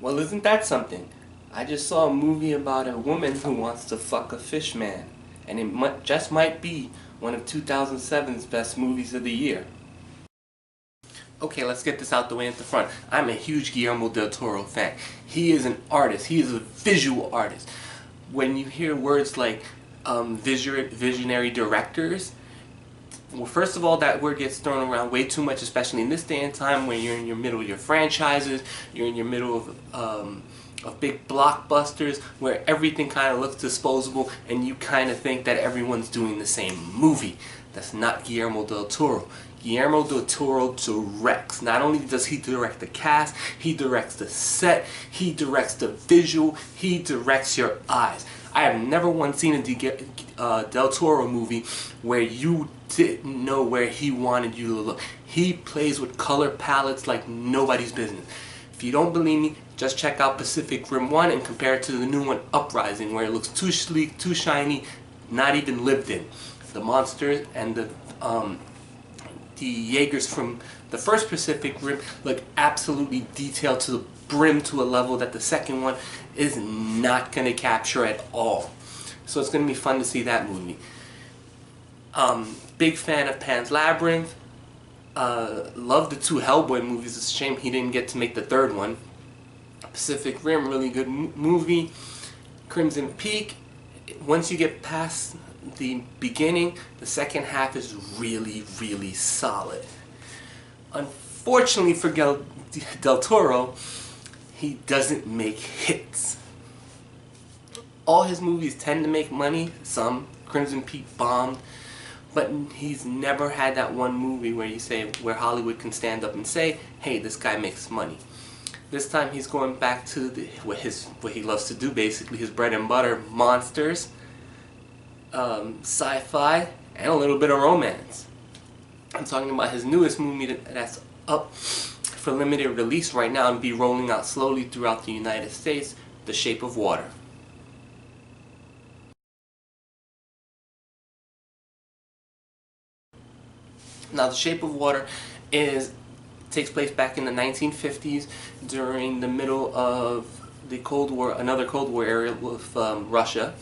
Well, isn't that something? I just saw a movie about a woman who wants to fuck a fish man, and it just might be one of 2007's best movies of the year. Okay, let's get this out the way at the front. I'm a huge Guillermo del Toro fan. He is an artist. He is a visual artist. When you hear words like visionary directors, well, first of all, that word gets thrown around way too much, especially in this day and time when you're in your middle of your franchises, you're in your middle of big blockbusters where everything kind of looks disposable and you kind of think that everyone's doing the same movie. That's not Guillermo del Toro. Guillermo del Toro directs. Not only does he direct the cast, he directs the set, he directs the visual, he directs your eyes. I have never once seen a Del Toro movie where you didn't know where he wanted you to look. He plays with color palettes like nobody's business. If you don't believe me, just check out Pacific Rim 1 and compare it to the new one, Uprising, where it looks too sleek, too shiny, not even lived in. The monsters and the Jaegers from the first Pacific Rim look absolutely detailed to the brim to a level that the second one is not going to capture at all. So it's going to be fun to see that movie. Big fan of Pan's Labyrinth. Love the two Hellboy movies. It's a shame he didn't get to make the third one. Pacific Rim, really good movie. Crimson Peak, once you get past the beginning, the second half is really, really solid. Unfortunately for Del Toro, he doesn't make hits. All his movies tend to make money. Some, Crimson Peak bombed, but he's never had that one movie where Hollywood can stand up and say, hey, this guy makes money. This time he's going back to what he loves to do, basically his bread and butter: monsters, sci-fi, and a little bit of romance. I'm talking about his newest movie that's up for limited release right now and be rolling out slowly throughout the United States, The Shape of Water. Now, The Shape of Water takes place back in the 1950s during the middle of the Cold War, another Cold War era with Russia.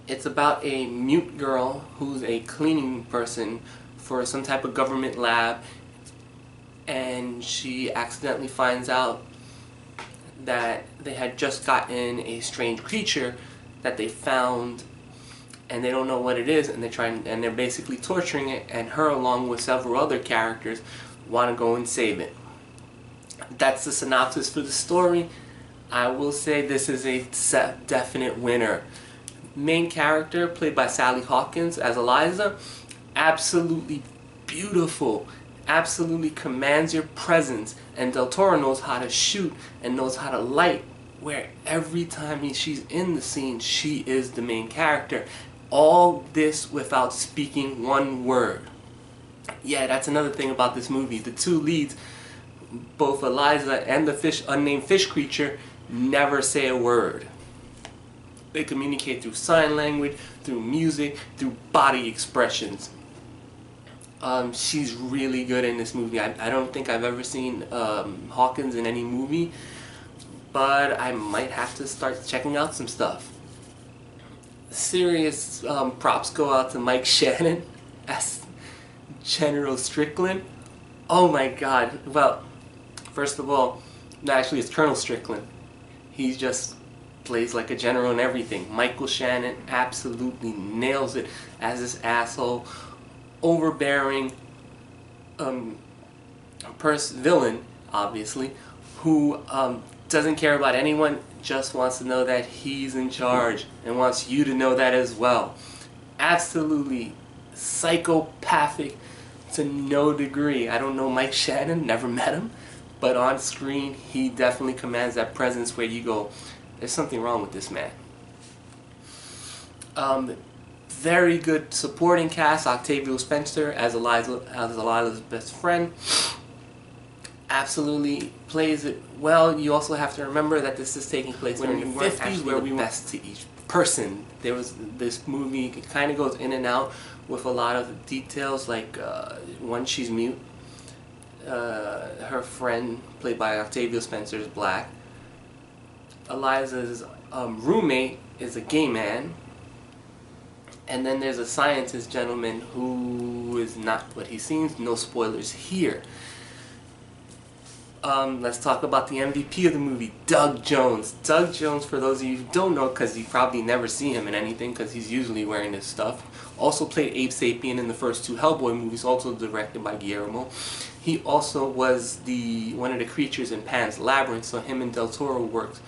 It's about a mute girl who's a cleaning person for some type of government lab, and she accidentally finds out that they had just gotten a strange creature that they found, and they don't know what it is, and they're basically torturing it, and her along with several other characters want to go and save it. That's the synopsis for the story. I will say this is a definite winner. Main character, played by Sally Hawkins as Eliza, absolutely beautiful, absolutely commands your presence, and Del Toro knows how to shoot and knows how to light, where every time she's in the scene, she is the main character. All this without speaking one word. Yeah, that's another thing about this movie. The two leads, both Eliza and the unnamed fish creature, never say a word. They communicate through sign language, through music, through body expressions. She's really good in this movie. I don't think I've ever seen Hawkins in any movie, but I might have to start checking out some stuff. Serious props go out to Mike Shannon as General Strickland. Oh my god. Well, first of all, actually it's Colonel Strickland. He just plays like a general and everything. Michael Shannon absolutely nails it as this asshole, overbearing villain, obviously, who doesn't care about anyone, just wants to know that he's in charge and wants you to know that as well. Absolutely psychopathic to no degree. I don't know Mike Shannon, never met him, but on screen he definitely commands that presence where you go, there's something wrong with this man. Very good supporting cast. Octavia Spencer as Eliza's best friend. Absolutely plays it well. You also have to remember that this is taking place during the 50s, where we best to each person. This movie kind of goes in and out with a lot of details, like when she's mute, her friend, played by Octavia Spencer, is black. Eliza's roommate is a gay man, and then there's a scientist gentleman who is not what he seems. No spoilers here. Let's talk about the MVP of the movie, Doug Jones. Doug Jones, for those of you who don't know, because you probably never see him in anything, because he's usually wearing this stuff, also played Abe Sapien in the first two Hellboy movies, also directed by Guillermo. He also was one of the creatures in Pan's Labyrinth, so him and Del Toro worked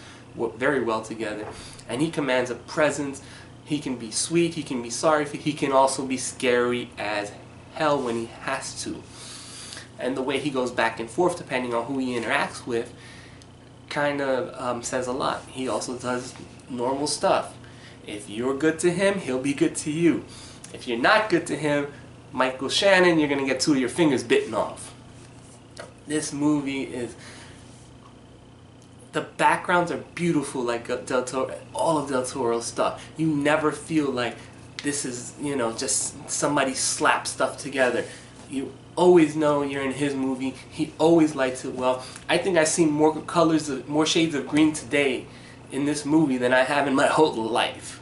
very well together. And he commands a presence. He can be sweet, he can be sorry, he can also be scary as hell when he has to. And the way he goes back and forth depending on who he interacts with kind of says a lot. He also does normal stuff. If you're good to him, he'll be good to you. If you're not good to him, Michael Shannon, you're going to get two of your fingers bitten off. This movie is... The backgrounds are beautiful, like Del Toro, all of Del Toro's stuff. You never feel like this is, just somebody slapped stuff together. You always know you're in his movie. He always lights it well. I think I've seen more colors, more shades of green today in this movie than I have in my whole life.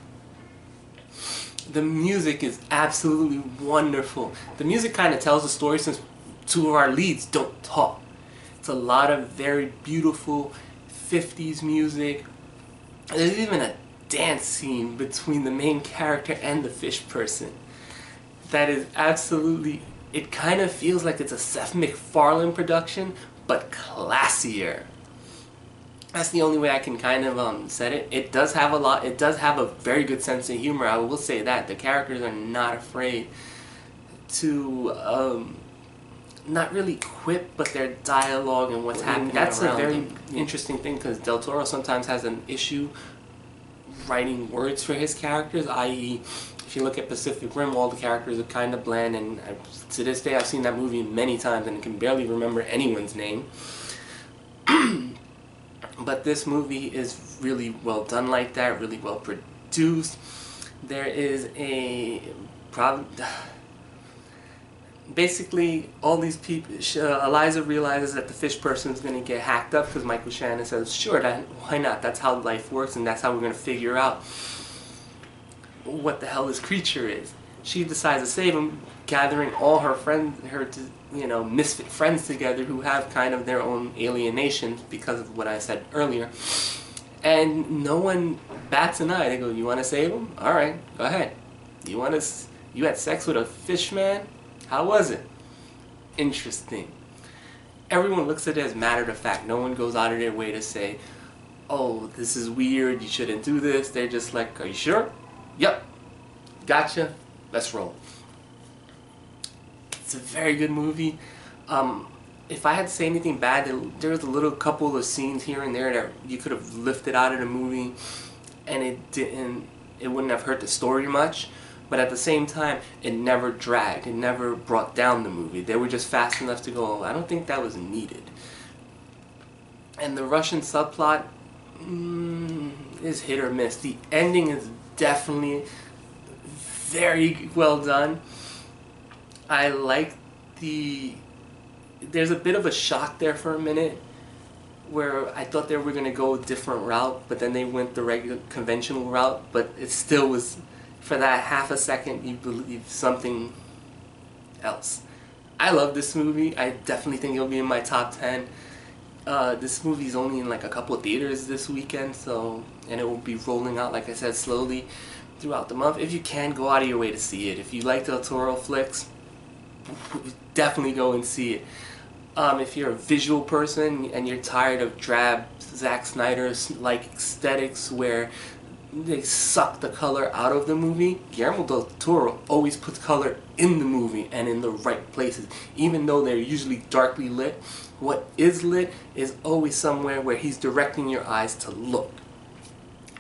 The music is absolutely wonderful. The music kind of tells the story since two of our leads don't talk. It's a lot of very beautiful 50s music. There's even a dance scene between the main character and the fish person that is absolutely... It kind of feels like it's a Seth MacFarlane production, but classier. That's the only way I can kind of set it. It does have a lot. It does have a very good sense of humor. I will say that the characters are not afraid to not really quip, but their dialogue and what's happening. That's a very interesting thing because Del Toro sometimes has an issue writing words for his characters, i.e. if you look at Pacific Rim, all the characters are kind of bland, and to this day I've seen that movie many times and can barely remember anyone's name. But this movie is really well done like that, really well produced. There is a problem. Basically, all these people, Eliza realizes that the fish person is going to get hacked up because Michael Shannon says, sure, why not? That's how life works, and that's how we're going to figure out what the hell this creature is. She decides to save him, gathering all her friends, misfit friends together who have kind of their own alienations because of what I said earlier. And no one bats an eye. They go, you want to save him? All right, go ahead. You had sex with a fish man? How was it? Interesting. Everyone looks at it as matter of fact. No one goes out of their way to say, oh, this is weird, you shouldn't do this. They're just like, are you sure? Yep. Gotcha. Let's roll. It's a very good movie. If I had to say anything bad, there was a little couple of scenes here and there that you could have lifted out of the movie and it wouldn't have hurt the story much. But at the same time, it never dragged. It never brought down the movie. They were just fast enough to go, I don't think that was needed. And the Russian subplot is hit or miss. The ending is definitely very well done. I like there's a bit of a shock there for a minute where I thought they were going to go a different route, but then they went the regular conventional route, but it still was... For that half a second, you believe something else. I love this movie. I definitely think it'll be in my top 10. This movie's only in like a couple of theaters this weekend, and it will be rolling out, like I said, slowly throughout the month. If you can, go out of your way to see it. If you like Del Toro flicks, definitely go and see it. If you're a visual person and you're tired of drab Zack Snyder-like aesthetics where they suck the color out of the movie, Guillermo del Toro always puts color in the movie and in the right places. Even though they're usually darkly lit, what is lit is always somewhere where he's directing your eyes to look.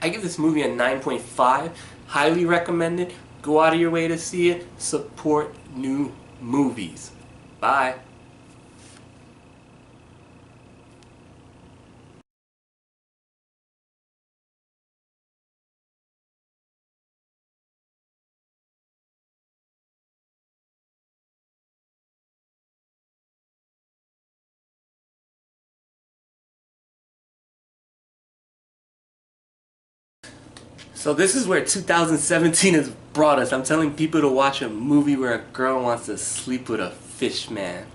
I give this movie a 9.5. Highly recommended. Go out of your way to see it. Support new movies. Bye. So this is where 2017 has brought us. I'm telling people to watch a movie where a girl wants to sleep with a fish man.